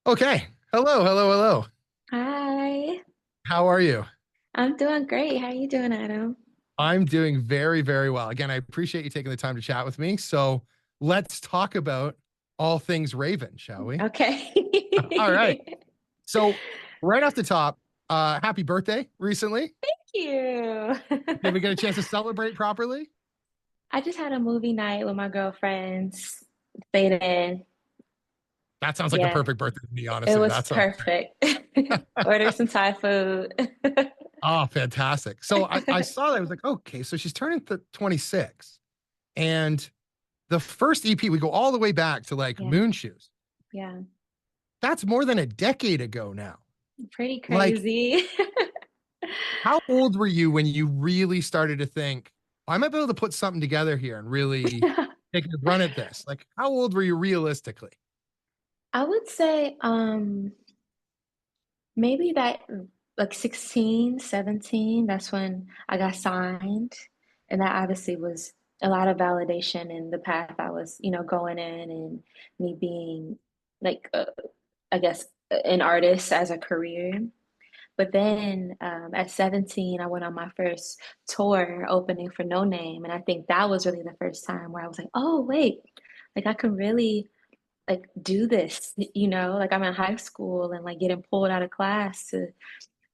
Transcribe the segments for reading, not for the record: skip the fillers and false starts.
Okay. Hello, hello, hello. Hi, How are you? I'm doing great. How are you doing, Adam? I'm doing very, very well. Again, I appreciate you taking the time to chat with me. So let's talk about all things Raven, shall we? Okay. All right. So right off the top, happy birthday recently. Thank you. Did we get a chance to celebrate properly? I just had a movie night with my girlfriends. Stayed in. That sounds like the Yeah, perfect birthday to me, it honestly. was That sounds perfect. Ordered some Thai food. oh, fantastic. So I saw that. I was like, okay, so she's turning 26. And the first EP, we go all the way back to like Yeah, Moon Shoes. yeah. That's more than a decade ago now. Pretty Like, crazy. how old were you when you really started to think, I might be able to put something together here and really take a run at this? Like, how old were you realistically? I would say maybe that like 16, 17. That's when I got signed. And that obviously was a lot of validation in the path I was, going in and me being like, I guess, an artist as a career. But then at 17, I went on my first tour opening for No Name. And I think that was really the first time where I was like, oh, wait, like I can really like do this, like I'm in high school and like getting pulled out of class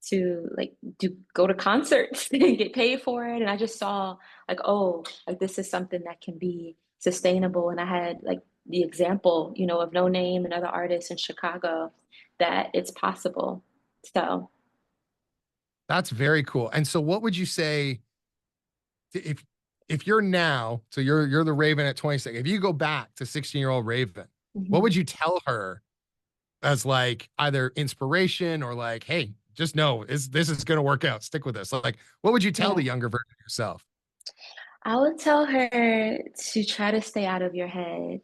to like do go to concerts and get paid for it. And I just saw like, oh, like this is something that can be sustainable. And I had like the example, of No Name and other artists in Chicago that it's possible. So That's very cool. And so what would you say if you're now, so you're the Raven at 26, if you go back to 16-year-old Raven, what would mhm. you tell her as like either inspiration or like, hey, just know this is gonna work out. Stick with this. So, like, what would you tell the Yeah, younger version of yourself? I would tell her to try to stay out of your head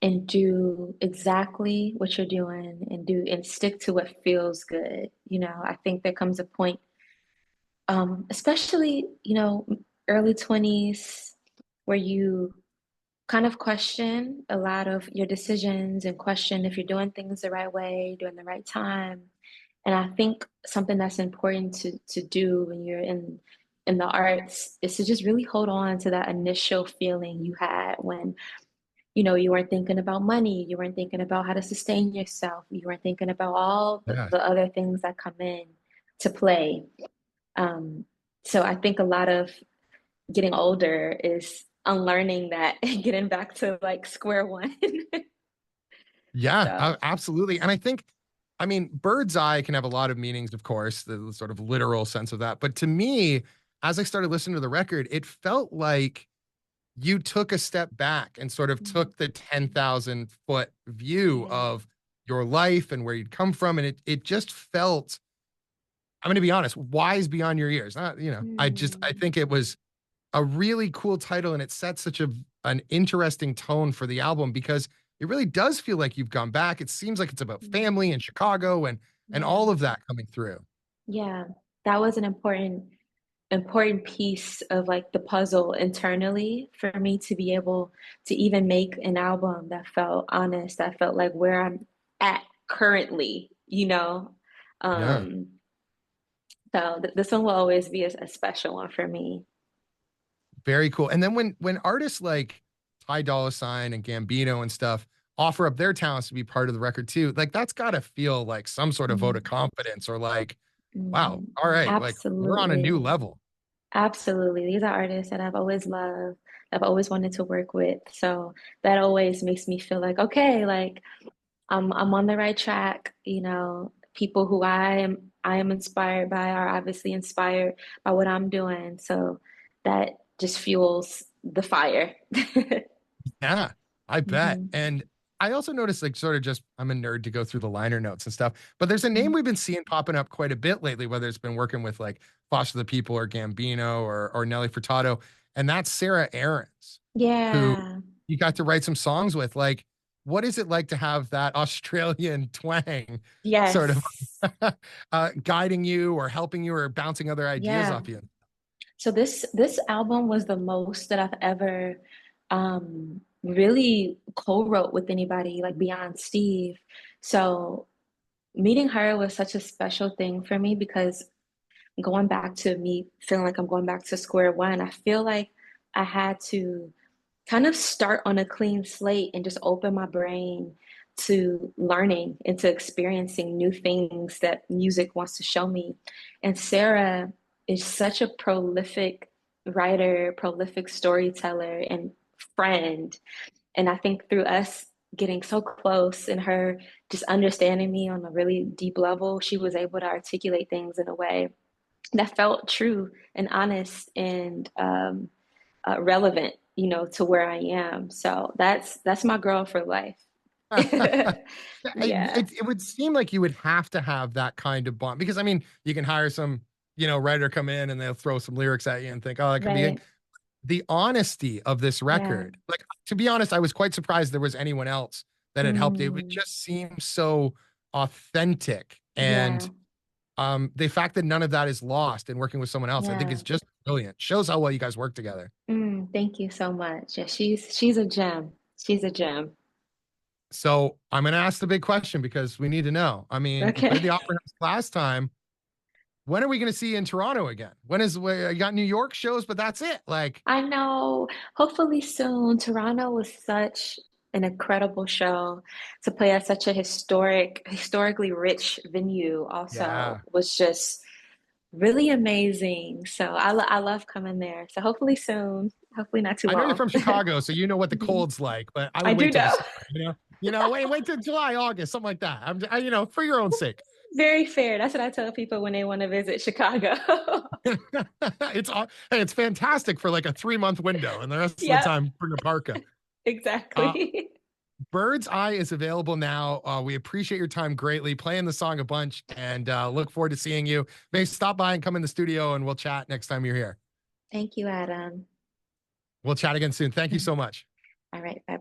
and do exactly what you're doing and stick to what feels good. I think there comes a point, especially, early 20s, where you kind of question a lot of your decisions and question if you're doing things the right way, doing the right time. And I think something that's important to do when you're in the arts is to just really hold on to that initial feeling you had when you weren't thinking about money, you weren't thinking about how to sustain yourself, you weren't thinking about all the, Yeah. the other things that come in to play. Um, so I think a lot of getting older is unlearning that and getting back to like square one. Yeah, So, absolutely. And I think, I mean, bird's eye can have a lot of meanings, of course, the sort of literal sense of that. But to me, as I started listening to the record, it felt like you took a step back and sort of took the 10,000-foot view yeah. of your life and where you'd come from. And it just felt, I'm going to be honest, wise beyond your years. I Mm, think it was a really cool title and it sets such an interesting tone for the album because it really does feel like you've gone back. It seems like it's about family mm, and Chicago and yeah. all of that coming through. Yeah. That was an important piece of like the puzzle internally for me to be able to even make an album that felt honest, that felt like where I'm at currently, Yeah. Um, so this one will always be a special one for me. Very cool. And then when artists like Ty Dolla Sign and Gambino and stuff offer up their talents to be part of the record too, like that's got to feel like some sort of vote of Mm, confidence or like, wow, mhm. all right, like we're on a new Absolutely. level. Absolutely. These are artists that I've always loved, I've always wanted to work with. So that always makes me feel like, okay, like I'm on the right track. People who I am inspired by are obviously inspired by what I'm doing. So that just fuels the fire. Yeah, I bet. hmm And I also noticed, like, sort of just, I'm a nerd to go through the liner notes and stuff, but there's a name we've been seeing popping up quite a bit lately, whether it's been working with like Foster the People or Gambino or Nelly Furtado, and that's Sarah Aarons, who Yeah. you got to write some songs with. Like, what is it like to have that Australian twang sort of Yes. guiding you or helping you or bouncing other ideas Yeah. off you? So this album was the most that I've ever really co-wrote with anybody like beyond Steve. So meeting her was such a special thing for me because going back to me feeling like I'm going back to square one, I feel like I had to kind of start on a clean slate and just open my brain to learning and to experiencing new things that music wants to show me. And Sarah is such a prolific writer, prolific storyteller, and friend. And I think through us getting so close and her just understanding me on a really deep level, she was able to articulate things in a way that felt true and honest and relevant, you know, to where I am. So that's my girl for life. Yeah, It would seem like you would have to have that kind of bond because I mean, you can hire some, writer come in and they'll throw some lyrics at you and think, oh, that could be it. right. The honesty of this Yeah. record, like to be honest, I was quite surprised there was anyone else that had helped. It would Mm, just seem so authentic. And yeah. the fact that none of that is lost in working with someone else, I think is Yeah. just brilliant. Shows how well you guys work together. Thank you so much. Yeah, she's a gem. She's a gem. So I'm going to ask the big question because we need to know. I mean, you played the Okay. Opera House last time. When are we going to see you in Toronto again? You got New York shows, but that's it. Like, I know. Hopefully soon. Toronto was such an incredible show to play at such a historically rich venue also yeah, was just really amazing. So I love coming there. So hopefully soon. Hopefully not too I know you're long. from Chicago, so you know what the Mhm. cold's like. But I I would do wait till know. December. Wait till July, August, something like that. For your own sake. Very fair. That's what I tell people when they want to visit Chicago. It's fantastic for like a 3 month window, and the rest of the Yep, time bring a parka. Uh, exactly. Bird's Eye is available now. We appreciate your time greatly, playing the song a bunch, and look forward to seeing you. Maybe stop by and come in the studio, and we'll chat next time you're here. Thank you, Adam. We'll chat again soon. Thank you so much. All right, bye.